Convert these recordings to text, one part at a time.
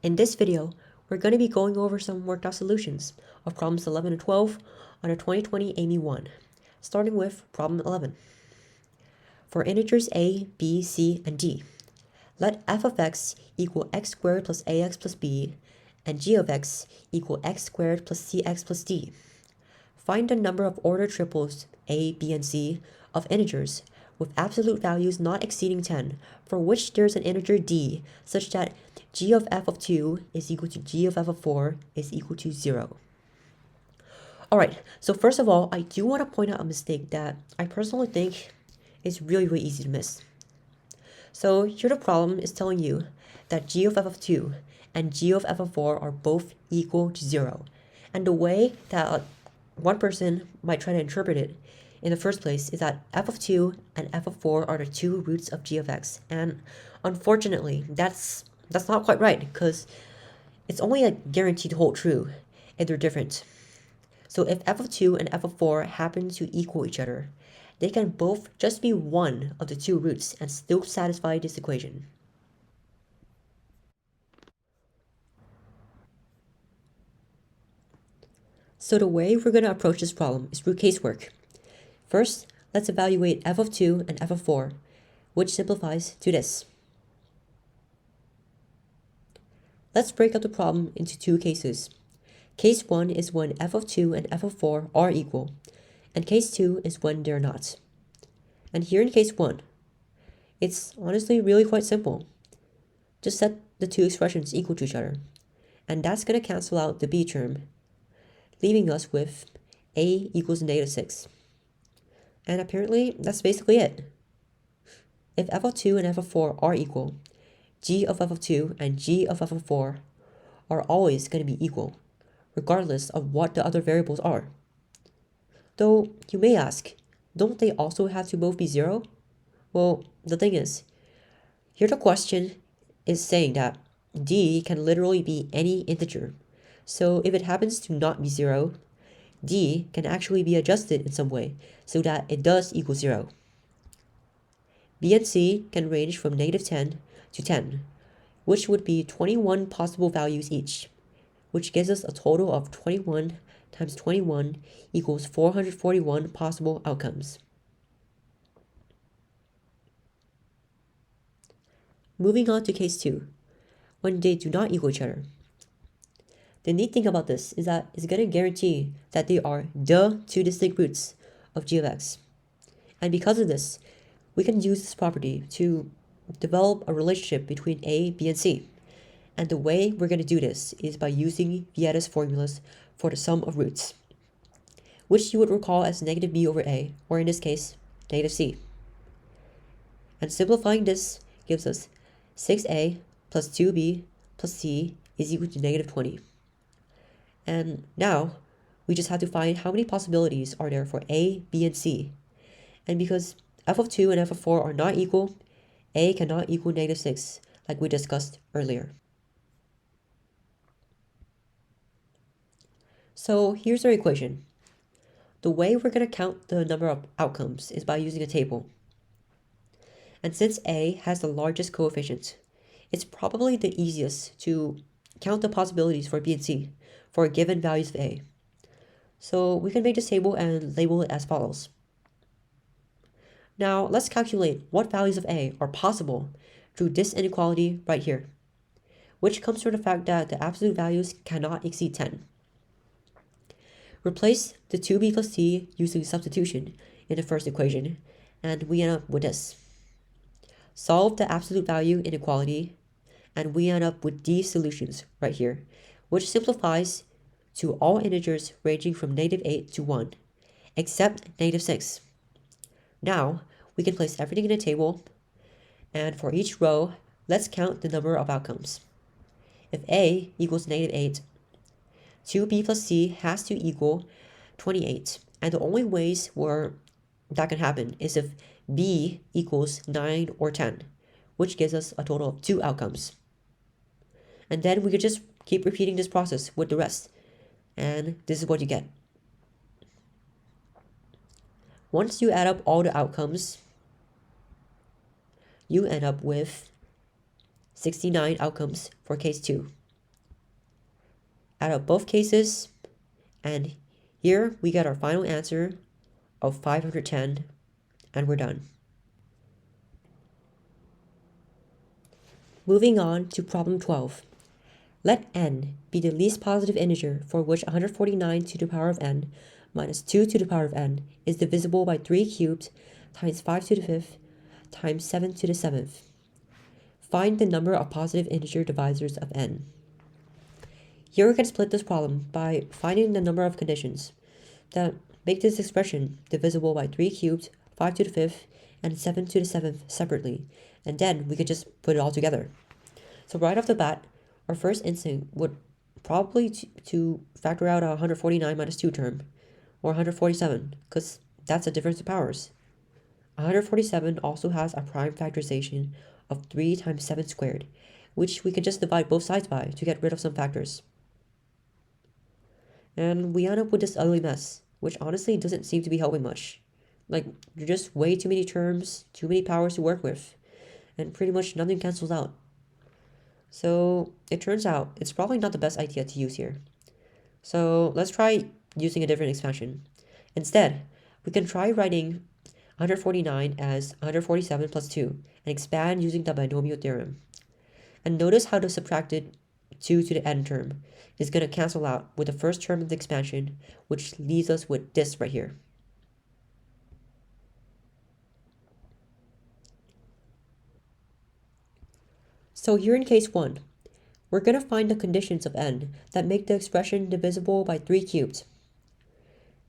In this video, we're going to be going over some worked out solutions of problems 11 and 12 on a 2020 AIME 1, starting with problem 11. For integers a, b, c, and d, let f of x equal x squared plus ax plus b, and g of x equal x squared plus cx plus d. Find the number of ordered triples a, b, and c of integers with absolute values not exceeding 10, for which there's an integer d such that g of f of 2 is equal to g of f of 4 is equal to 0. Alright, so first of all, I do want to point out a mistake that I personally think is really easy to miss. So here the problem is telling you that g of f of 2 and g of f of 4 are both equal to 0. And the way that one person might try to interpret it in the first place is that f of 2 and f of 4 are the two roots of g of x. And unfortunately, that's not quite right, because it's only guaranteed to hold true if they're different. So if f of 2 and f of 4 happen to equal each other, they can both just be one of the two roots and still satisfy this equation. So the way we're going to approach this problem is through casework. First, let's evaluate f of 2 and f of 4, which simplifies to this. Let's break up the problem into two cases. Case 1 is when f of 2 and f of 4 are equal, and case 2 is when they're not. And here in case 1, it's honestly really quite simple. Just set the two expressions equal to each other, and that's going to cancel out the b term, leaving us with a equals -6. And apparently, that's basically it. If f of 2 and f of 4 are equal, g of f of 2 and g of f of 4 are always going to be equal, regardless of what the other variables are. Though, you may ask, don't they also have to both be 0? Well, the thing is, here the question is saying that d can literally be any integer. So if it happens to not be 0, d can actually be adjusted in some way so that it does equal 0. b and c can range from -10 to 10, which would be 21 possible values each, which gives us a total of 21 times 21 equals 441 possible outcomes. Moving on to case 2, when they do not equal each other. The neat thing about this is that it's going to guarantee that they are the two distinct roots of g of x. And because of this, we can use this property to develop a relationship between a, b, and c. And the way we're going to do this is by using Vieta's formulas for the sum of roots, which you would recall as -b over a, or in this case, -c. And simplifying this gives us 6a plus 2b plus c is equal to -20. And now, we just have to find how many possibilities are there for a, b, and c. And because f of 2 and f of 4 are not equal, a cannot equal -6, like we discussed earlier. So here's our equation. The way we're going to count the number of outcomes is by using a table. And since a has the largest coefficient, it's probably the easiest to count the possibilities for b and c for given values of a. So we can make this table and label it as follows. Now let's calculate what values of a are possible through this inequality right here, which comes from the fact that the absolute values cannot exceed 10. Replace the 2b plus c using substitution in the first equation, and we end up with this. Solve the absolute value inequality, and we end up with these solutions right here, which simplifies to all integers ranging from -8 to 1, except -6. Now, we can place everything in a table, and for each row, let's count the number of outcomes. If a equals -8, 2b plus c has to equal 28, and the only ways where that can happen is if b equals 9 or 10, which gives us a total of 2 outcomes. And then we could just keep repeating this process with the rest, and this is what you get. Once you add up all the outcomes, you end up with 69 outcomes for case 2. add up both cases, and here we get our final answer of 510, and we're done. Moving on to problem 12. Let n be the least positive integer for which 149 to the power of n minus 2 to the power of n is divisible by 3 cubed times 5 to the 5th times 7 to the 7th. Find the number of positive integer divisors of n. Here we can split this problem by finding the number of conditions that make this expression divisible by 3 cubed, 5 to the 5th, and 7 to the 7th separately, and then we could just put it all together. So right off the bat, our first instinct would probably to factor out a 149 minus 2 term, or 147, because that's a difference of powers. 147 also has a prime factorization of 3 times 7 squared, which we can just divide both sides by to get rid of some factors. And we end up with this ugly mess, which honestly doesn't seem to be helping much. Like, there's just way too many terms, too many powers to work with, and pretty much nothing cancels out. So it turns out it's probably not the best idea to use here. So let's try using a different expansion. Instead, we can try writing 149 as 147 plus 2 and expand using the binomial theorem. And notice how the subtracted 2 to the n term is going to cancel out with the first term of the expansion, which leaves us with this right here. So here in case 1, we're going to find the conditions of n that make the expression divisible by 3 cubed.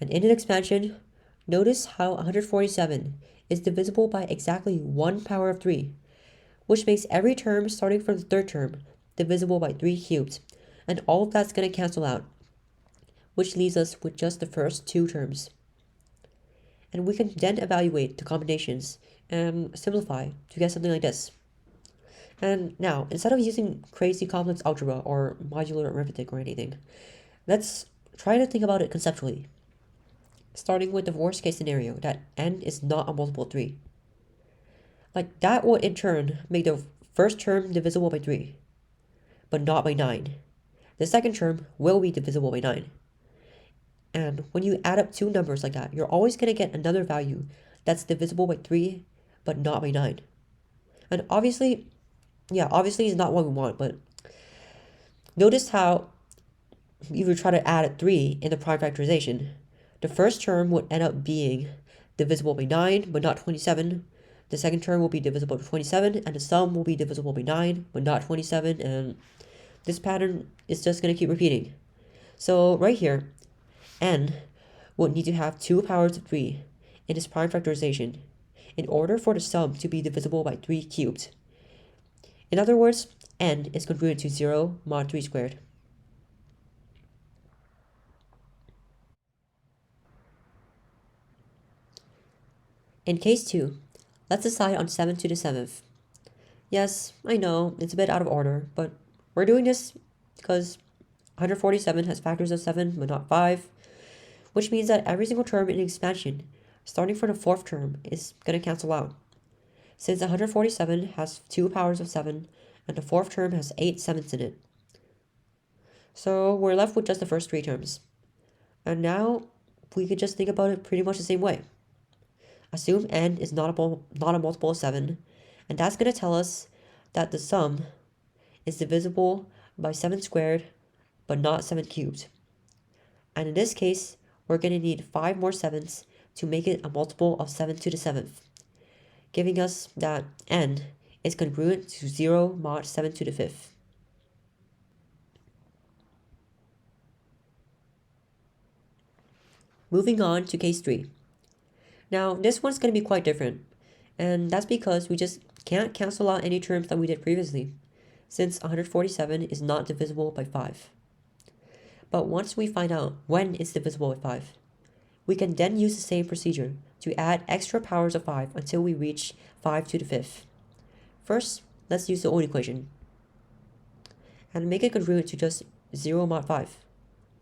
And in an expansion, notice how 147 is divisible by exactly 1 power of 3, which makes every term starting from the third term divisible by 3 cubed, and all of that's going to cancel out, which leaves us with just the first 2 terms. And we can then evaluate the combinations and simplify to get something like this. And now, instead of using crazy complex algebra or modular arithmetic or anything, let's try to think about it conceptually, starting with the worst case scenario that n is not a multiple of 3. Like, that would in turn make the first term divisible by 3, but not by 9. The second term will be divisible by 9. And when you add up two numbers like that, you're always going to get another value that's divisible by 3, but not by 9. And obviously is not what we want, but notice how if you try to add 3 in the prime factorization, the first term would end up being divisible by 9, but not 27. The second term will be divisible by 27, and the sum will be divisible by 9, but not 27, and this pattern is just going to keep repeating. So right here, n would need to have 2 powers of 3 in its prime factorization in order for the sum to be divisible by 3 cubed. In other words, n is congruent to 0 mod 3 squared. In case 2, let's decide on 7 to the 7th. Yes, I know, it's a bit out of order, but we're doing this because 147 has factors of 7 but not 5, which means that every single term in the expansion, starting from the fourth term, is going to cancel out. Since 147 has 2 powers of 7, and the fourth term has 8 sevenths in it. So we're left with just the first 3 terms. And now we could just think about it pretty much the same way. Assume n is not a multiple of 7, and that's going to tell us that the sum is divisible by 7 squared, but not 7 cubed. And in this case, we're going to need 5 more 7s to make it a multiple of 7 to the 7th, giving us that n is congruent to 0 mod 7 to the 5th. Moving on to case 3. Now, this one's going to be quite different, and that's because we just can't cancel out any terms that we did previously, since 147 is not divisible by 5. But once we find out when it's divisible by 5, we can then use the same procedure to add extra powers of 5 until we reach 5 to the 5th. First, let's use the old equation and make it congruent to just 0 mod 5.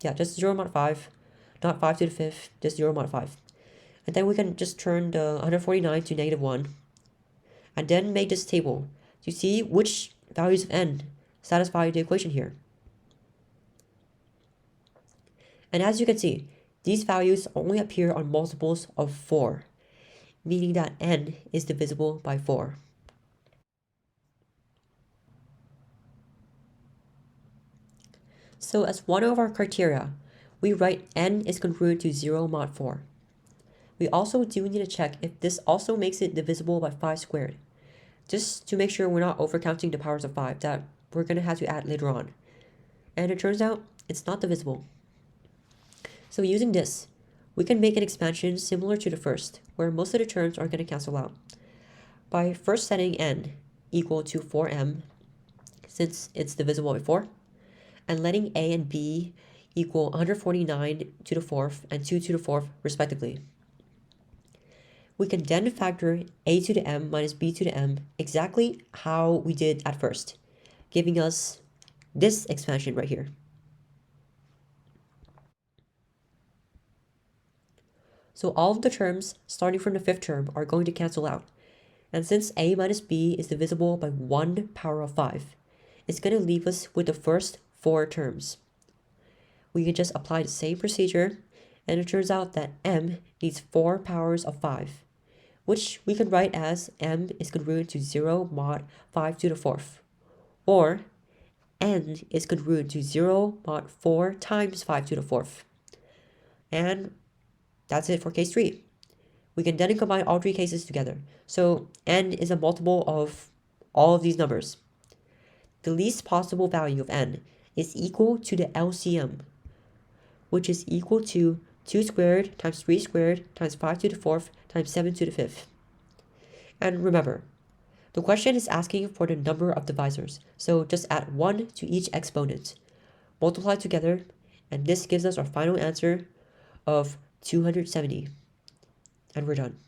Yeah, just 0 mod 5, not 5 to the 5th, just 0 mod 5. And then we can just turn the 149 to negative 1, and then make this table to see which values of n satisfy the equation here. And as you can see, these values only appear on multiples of 4, meaning that n is divisible by 4. So as one of our criteria, we write n is congruent to 0 mod 4. We also do need to check if this also makes it divisible by 5 squared, just to make sure we're not overcounting the powers of 5 that we're going to have to add later on. And it turns out it's not divisible. So using this, we can make an expansion similar to the first, where most of the terms are going to cancel out. By first setting n equal to 4m, since it's divisible by 4, and letting a and b equal 149 to the 4th and 2 to the 4th respectively. We can then factor a to the m minus b to the m exactly how we did at first, giving us this expansion right here. So all of the terms starting from the 5th term are going to cancel out. And since a minus b is divisible by 1 power of 5, it's going to leave us with the first 4 terms. We can just apply the same procedure, and it turns out that m needs 4 powers of 5, which we can write as m is congruent to 0 mod 5 to the 4th, or n is congruent to 0 mod 4 times 5 to the 4th. And that's it for case 3. We can then combine all 3 cases together. So n is a multiple of all of these numbers. The least possible value of n is equal to the LCM, which is equal to 2 squared times 3 squared times 5 to the 4th times 7 to the 5th. And remember, the question is asking for the number of divisors, so just add 1 to each exponent, multiply together, and this gives us our final answer of 270. And we're done.